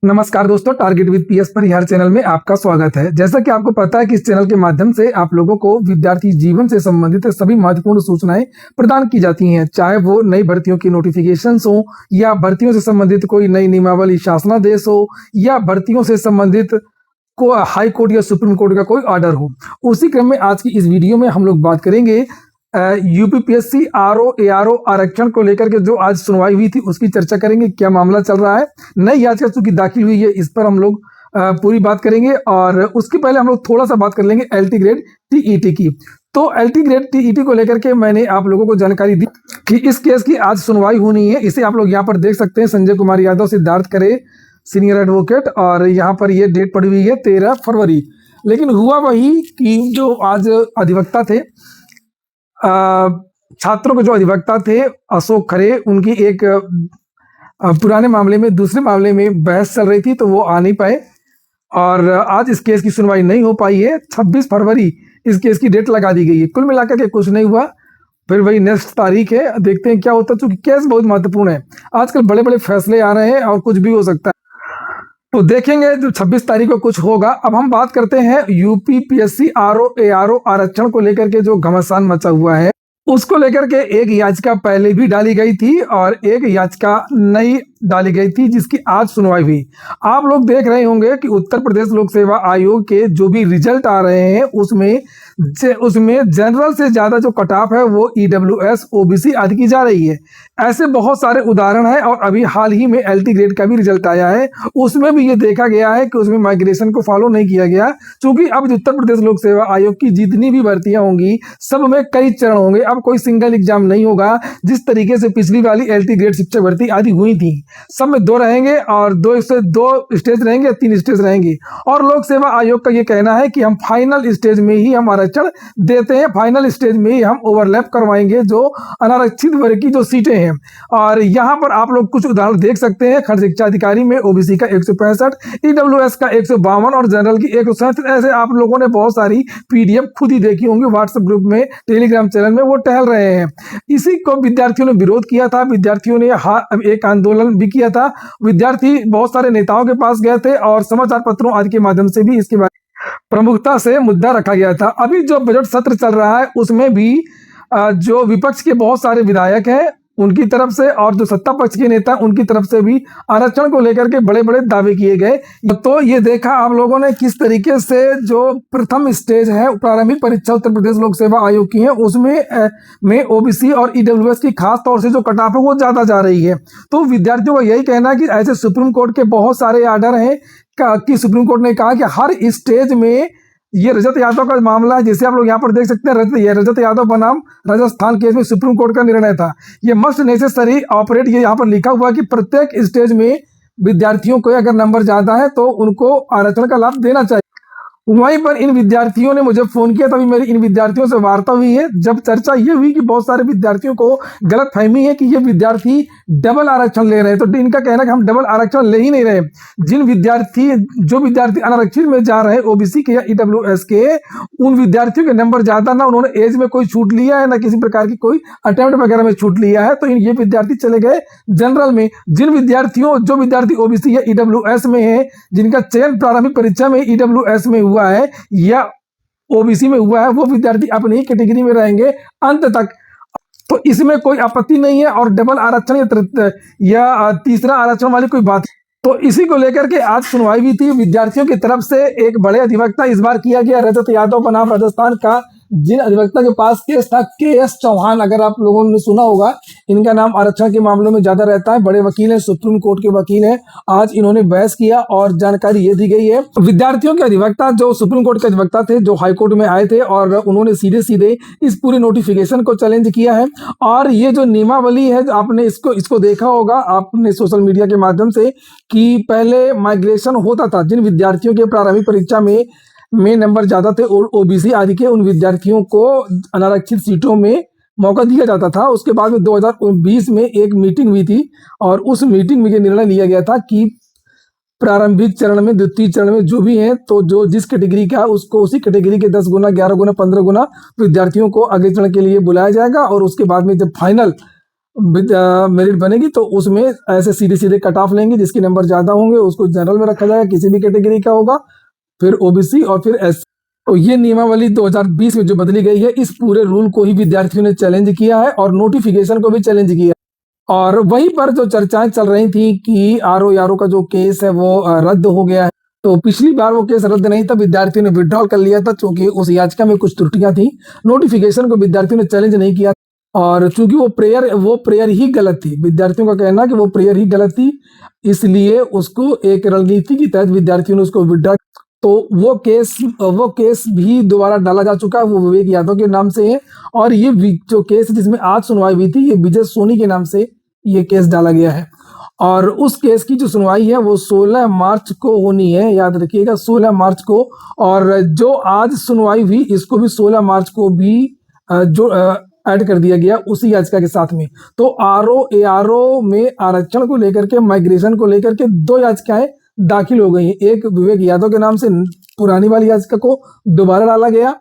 नमस्कार दोस्तों, target with PS Parihar channel में आपका स्वागत है। जैसा कि आपको पता है कि इस चैनल के माध्यम से आप लोगों को विद्यार्थी जीवन से संबंधित सभी महत्वपूर्ण सूचनाएं प्रदान की जाती हैं, चाहे वो नई भर्तियों की नोटिफिकेशंस हो या भर्तियों से संबंधित कोई नई नियमावली शासनादेश हो या भर्तियों से संबंधित को हाई कोर्ट या सुप्रीम कोर्ट का कोई ऑर्डर हो। उसी क्रम में आज की इस वीडियो में हम लोग बात करेंगे यूपीपीएससी आरओ एआरओ आरक्षण को लेकर के जो आज सुनवाई हुई थी उसकी चर्चा करेंगे। क्या मामला चल रहा है, नई याचिका चूंकि दाखिल हुई है, इस पर हम लोग पूरी बात करेंगे। और उसके पहले हम लोग थोड़ा सा बात कर लेंगे एलटी ग्रेड टीईटी की। तो एलटी ग्रेड टीईटी को लेकर के मैंने आप लोगों को जानकारी दी कि इस केस की आज सुनवाई होनी है। इसे आप लोग यहाँ पर देख सकते हैं, संजय कुमार यादव, सिद्धार्थ करे, सीनियर एडवोकेट, और यहाँ पर ये डेट पड़ी हुई है 13 फरवरी। लेकिन हुआ वही कि जो आज अधिवक्ता थे, छात्रों के जो अधिवक्ता थे अशोक खरे, उनकी एक पुराने मामले में दूसरे मामले में बहस चल रही थी, तो वो आ नहीं पाए और आज इस केस की सुनवाई नहीं हो पाई है। 26 फरवरी इस केस की डेट लगा दी गई है। कुल मिलाकर के कुछ नहीं हुआ, फिर वही नेक्स्ट तारीख है, देखते हैं क्या होता है। चूंकि केस बहुत महत्वपूर्ण है, आजकल बड़े बड़े फैसले आ रहे हैं और कुछ भी हो सकता है, तो देखेंगे जो 26 तारीख को कुछ होगा। अब हम बात करते हैं यूपीपीएससी आरओ एआरओ आरक्षण को लेकर के जो घमासान मचा हुआ है, उसको लेकर के एक याचिका पहले भी डाली गई थी और एक याचिका नई डाली गई थी जिसकी आज सुनवाई हुई। आप लोग देख रहे होंगे कि उत्तर प्रदेश लोक सेवा आयोग के जो भी रिजल्ट आ रहे हैं उसमें जनरल से ज्यादा जो कट ऑफ है वो ईडब्ल्यूएस ओबीसी आदि की जा रही है। ऐसे बहुत सारे उदाहरण हैं और अभी हाल ही में एलटी ग्रेड का भी रिजल्ट आया है, उसमें भी ये देखा गया है कि उसमें माइग्रेशन को फॉलो नहीं किया गया, क्योंकि अब उत्तर प्रदेश लोक सेवा आयोग की जितनी भी भर्तियां होंगी सब में कई चरण होंगे। अब कोई सिंगल एग्जाम नहीं होगा जिस तरीके से पिछली वाली एलटी ग्रेड शिक्षक भर्ती आदि हुई थी। सब में 2 रहेंगे और 2 स्टेज रहेंगे, 3 स्टेज रहेंगे। और लोक सेवा आयोग का ये कहना है कि हम फाइनल स्टेज में ही हम आरक्षण देते हैं, फाइनल स्टेज में ही हम ओवरलैप करवाएंगे जो अनारक्षित वर्ग की जो सीटें हैं। और यहाँ पर आप लोग कुछ उदाहरण देख सकते हैं। खंड शिक्षा अधिकारी में ओबीसी का 165, ईडब्ल्यूएस का 152 और जनरल की 167। ऐसे आप लोगों ने बहुत सारी पीडीएफ खुद ही देखी होंगी व्हाट्सएप ग्रुप में, टेलीग्राम चैनल में वो टहल रहे हैं। इसी को विद्यार्थियों ने विरोध किया था, विद्यार्थियों ने एक आंदोलन भी किया था। विद्यार्थी बहुत सारे नेताओं के पास गए थे और समाचार पत्रों आदि के माध्यम से भी इसके बारे में प्रमुखता से मुद्दा रखा गया था। अभी जो बजट सत्र चल रहा है उसमें भी जो विपक्ष के बहुत सारे विधायक हैं उनकी तरफ से और जो सत्ता पक्ष के नेता उनकी तरफ से भी आरक्षण को लेकर के बड़े बड़े दावे किए गए। तो ये देखा आप लोगों ने किस तरीके से जो प्रथम स्टेज है प्रारंभिक परीक्षा उत्तर प्रदेश लोक सेवा आयोग की है उसमें ओबीसी और ईडब्ल्यूएस की खास तौर से जो कट ऑफ है वो ज्यादा जा रही है। तो विद्यार्थियों का यही कहना है कि ऐसे सुप्रीम कोर्ट के बहुत सारे आर्डर हैं कि सुप्रीम कोर्ट ने कहा कि हर स्टेज में ये रजत यादव का मामला है, जिसे आप लोग यहाँ पर देख सकते हैं। रजत यादव बनाम राजस्थान केस में सुप्रीम कोर्ट का निर्णय था। ये मस्ट नेसेसरी ऑपरेट, ये यहाँ पर लिखा हुआ कि प्रत्येक स्टेज में विद्यार्थियों को अगर नंबर ज्यादा है तो उनको आरक्षण का लाभ देना चाहिए। वहीं पर इन विद्यार्थियों ने मुझे फोन किया, तभी मेरी इन विद्यार्थियों से वार्ता हुई है। जब चर्चा ये हुई कि बहुत सारे विद्यार्थियों को गलत फहमी है कि ये विद्यार्थी डबल आरक्षण ले रहे हैं, तो इनका कहना है कि हम डबल आरक्षण ले ही नहीं रहे। जो विद्यार्थी अनारक्षित में जा रहे हैं ओबीसी के या ईडब्ल्यूएस के, उन विद्यार्थियों के नंबर ज्यादा ना उन्होंने एज में कोई छूट लिया है ना किसी प्रकार की कोई अटेम्प्ट वगैरह में छूट लिया है, तो ये विद्यार्थी चले गए जनरल में। जो विद्यार्थी ओबीसी या ईडब्ल्यूएस में है, जिनका चयन प्रारंभिक परीक्षा में ईडब्ल्यूएस में हुआ है या ओबीसी में हुआ है, वो विद्यार्थी अपनी ही कैटेगरी में रहेंगे अंत तक। तो इसमें कोई आपत्ति नहीं है और डबल आरक्षण या तीसरा आरक्षण वाली कोई बात। तो इसी को लेकर के आज सुनवाई भी थी। विद्यार्थियों की तरफ से एक बड़े अधिवक्ता इस बार किया गया रजत यादव बनाम राजस्थान का, जिन अधिवक्ता के पास केस था के.एस. चौहान, अगर आप लोगों ने सुना होगा, इनका नाम आरक्षण के मामलों में ज्यादा रहता है, बड़े वकील हैं, सुप्रीम कोर्ट के वकील हैं। आज इन्होंने बहस किया और जानकारी ये दी गई है। विद्यार्थियों के अधिवक्ता जो सुप्रीम कोर्ट के अधिवक्ता थे, जो हाईकोर्ट में आए थे, और उन्होंने सीधे सीधे इस पूरे नोटिफिकेशन को चैलेंज किया है। और ये जो नियमावली है, आपने इसको देखा होगा आपने सोशल मीडिया के माध्यम से, कि पहले माइग्रेशन होता था जिन विद्यार्थियों के प्रारंभिक परीक्षा में नंबर ज्यादा थे और ओबीसी आदि के, उन विद्यार्थियों को अनारक्षित सीटों में मौका दिया जाता था। उसके बाद में 2020 में एक मीटिंग हुई थी और उस मीटिंग में ये निर्णय लिया गया था कि प्रारंभिक चरण में, द्वितीय चरण में जो भी है, तो जो जिस कैटेगरी का उसको उसी कैटेगरी के 10 गुना, 11 गुना, 15 गुना विद्यार्थियों को अगले चरण के लिए बुलाया जाएगा। और उसके बाद में जब फाइनल मेरिट बनेगी तो उसमें ऐसे सीधे सीधे कट ऑफ लेंगे, जिसके नंबर ज़्यादा होंगे उसको जनरल में रखा जाएगा, किसी भी कैटेगरी का होगा, फिर ओबीसी और फिर एस। तो ये नियमावली 2020 में जो बदली गई है, इस पूरे रूल को ही विद्यार्थियों ने चैलेंज किया है और नोटिफिकेशन को भी चैलेंज किया। और वहीं पर जो चर्चाएं चल रही थी कि आरओ यारो का जो केस है वो रद्द हो गया है, तो पिछली बार वो केस रद्द नहीं था, विद्यार्थियों ने विड्रॉल कर लिया था क्योंकि उस याचिका में कुछ त्रुटियां थी। नोटिफिकेशन को विद्यार्थियों ने चैलेंज नहीं किया और चूंकि वो प्रेयर ही गलत थी, विद्यार्थियों का कहना कि वो प्रेयर ही गलत थी, इसलिए उसको एक रणनीति के तहत विद्यार्थियों ने उसको विड्रॉ। तो वो केस भी दोबारा डाला जा चुका है, वो विवेक यादव के नाम से है। और ये जो केस जिसमें आज सुनवाई हुई थी, ये विजय सोनी के नाम से ये केस डाला गया है। और उस केस की जो सुनवाई है वो 16 मार्च को होनी है, याद रखिएगा 16 मार्च को। और जो आज सुनवाई हुई इसको भी 16 मार्च को भी जो ऐड कर दिया गया उसी याचिका के साथ में। तो आरओ में आरक्षण को लेकर के, माइग्रेशन को लेकर के 2 याचिकाएं दाखिल हो गई हैं। एक विवेक यादव के नाम से पुरानी वाली याचिका को दोबारा डाला गया,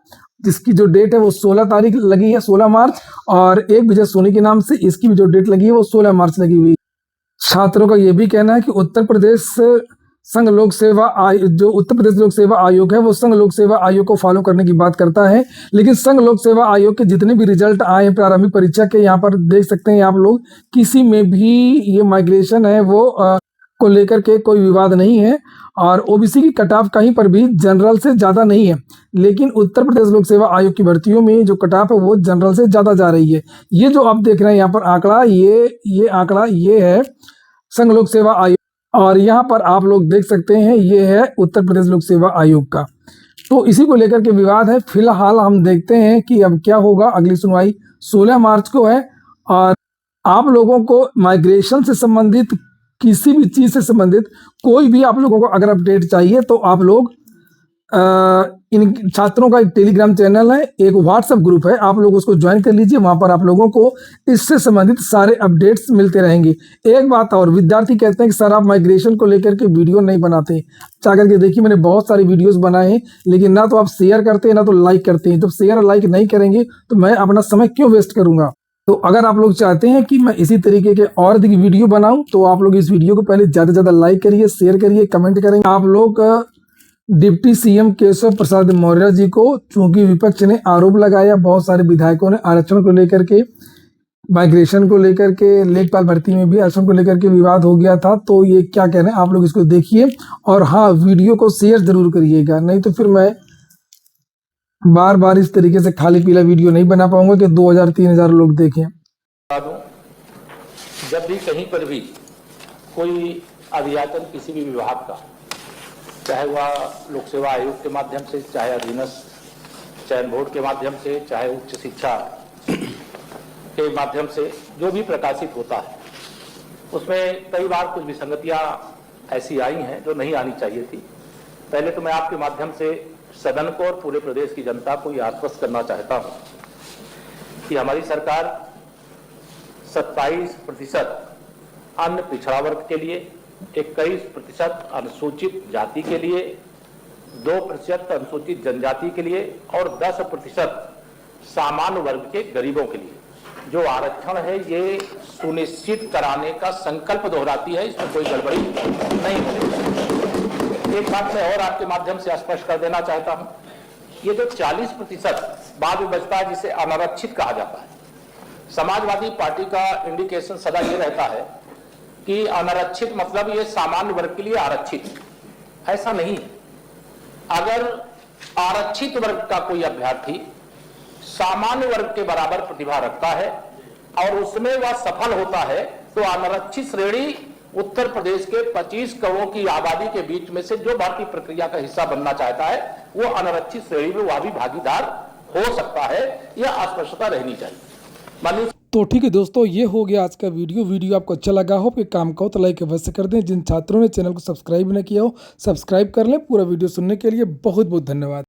जिसकी जो डेट है वो 16 तारीख लगी है, 16 मार्च। और एक विजय सोनी के नाम से इसकी भी जो डेट लगी है वो 16 मार्च लगी हुई। छात्रों का ये भी कहना है कि उत्तर प्रदेश लोक सेवा आयोग है वो संघ लोक सेवा आयोग को फॉलो करने की बात करता है, लेकिन संघ लोक सेवा आयोग के जितने भी रिजल्ट आए हैं प्रारंभिक परीक्षा के, यहाँ पर देख सकते हैं आप लोग, किसी में भी ये माइग्रेशन है वो को लेकर के कोई विवाद नहीं है। और ओबीसी की कट ऑफ कहीं पर भी जनरल से ज़्यादा नहीं है, लेकिन उत्तर प्रदेश लोक सेवा आयोग की भर्तियों में जो कट ऑफ है वो जनरल से ज़्यादा जा रही है। ये जो आप देख रहे हैं यहाँ पर आंकड़ा, ये आंकड़ा ये है संघ लोक सेवा आयोग, और यहाँ पर आप लोग देख सकते हैं ये है उत्तर प्रदेश लोक सेवा आयोग का। तो इसी को लेकर के विवाद है। फिलहाल हम देखते हैं कि अब क्या होगा। अगली सुनवाई 16 मार्च को है। और आप लोगों को माइग्रेशन से संबंधित, किसी भी चीज़ से संबंधित कोई भी आप लोगों को अगर अपडेट चाहिए तो आप लोग इन छात्रों का एक टेलीग्राम चैनल है, एक व्हाट्सएप ग्रुप है, आप लोग उसको ज्वाइन कर लीजिए। वहां पर आप लोगों को इससे संबंधित सारे अपडेट्स मिलते रहेंगे। एक बात और, विद्यार्थी कहते हैं कि सर आप माइग्रेशन को लेकर के वीडियो नहीं बनाते। जा करके देखिए, मैंने बहुत सारे वीडियोस बनाए हैं, लेकिन ना तो आप शेयर करते हैं ना तो लाइक करते हैं। जब शेयर और लाइक नहीं करेंगे तो मैं अपना समय क्यों वेस्ट करूंगा। तो अगर आप लोग चाहते हैं कि मैं इसी तरीके के और अधिक वीडियो बनाऊं तो आप लोग इस वीडियो को पहले ज़्यादा से ज़्यादा लाइक करिए, शेयर करिए, कमेंट करेंगे। आप लोग डिप्टी सीएम केशव प्रसाद मौर्य जी को, चूंकि विपक्ष ने आरोप लगाया, बहुत सारे विधायकों ने आरक्षण को लेकर के, माइग्रेशन को लेकर के, लेखपाल भर्ती में भी आरक्षण को लेकर के विवाद हो गया था, तो ये क्या कहना है आप लोग इसको देखिए। और हाँ, वीडियो को शेयर जरूर करिएगा, नहीं तो फिर मैं बार बार इस तरीके से खाली पीला वीडियो नहीं बना पाऊंगा कि 2000-3000 लोग देखें। जब भी कहीं पर भी कोई अभियाचन किसी भी विभाग का, चाहे वह लोक सेवा आयोग के माध्यम से, चाहे अधीनस्थ चयन बोर्ड के माध्यम से, चाहे उच्च शिक्षा के माध्यम से जो भी प्रकाशित होता है, उसमें कई बार कुछ विसंगतियां ऐसी आई हैं जो नहीं आनी चाहिए थी। पहले तो मैं आपके माध्यम से सदन को और पूरे प्रदेश की जनता को यह आश्वस्त करना चाहता हूं कि हमारी सरकार 27% अन्य पिछड़ा वर्ग के लिए, 21% अनुसूचित जाति के लिए, 2% अनुसूचित जनजाति के लिए और 10% सामान्य वर्ग के गरीबों के लिए जो आरक्षण है ये सुनिश्चित कराने का संकल्प दोहराती है। इसमें कोई गड़बड़ी नहीं होगी। एक बात मैं और आपके माध्यम से स्पष्ट कर देना चाहता हूं, ये जो 40% बाद में बचता है जिसे अनारक्षित कहा जाता है, समाजवादी पार्टी का इंडिकेशन सदा ये रहता है कि अनारक्षित मतलब ये सामान्य वर्ग के लिए आरक्षित। ऐसा नहीं है। अगर आरक्षित वर्ग का कोई अभ्यर्थी सामान्य वर्ग के बराबर प्रतिभा रखता है और उसमें वह सफल होता है तो अनारक्षित श्रेणी उत्तर प्रदेश के 25 करोड़ की आबादी के बीच में से जो भर्ती प्रक्रिया का हिस्सा बनना चाहता है वो अनारक्षित श्रेणी में वह भी भागीदार हो सकता है। यह स्पष्टता रहनी चाहिए। तो ठीक है दोस्तों, ये हो गया आज का वीडियो आपको अच्छा लगा हो, कि काम का हो तो लाइक अवश्य कर दें। जिन छात्रों ने चैनल को सब्सक्राइब नहीं किया हो, सब्सक्राइब कर लें। पूरा वीडियो सुनने के लिए बहुत बहुत धन्यवाद।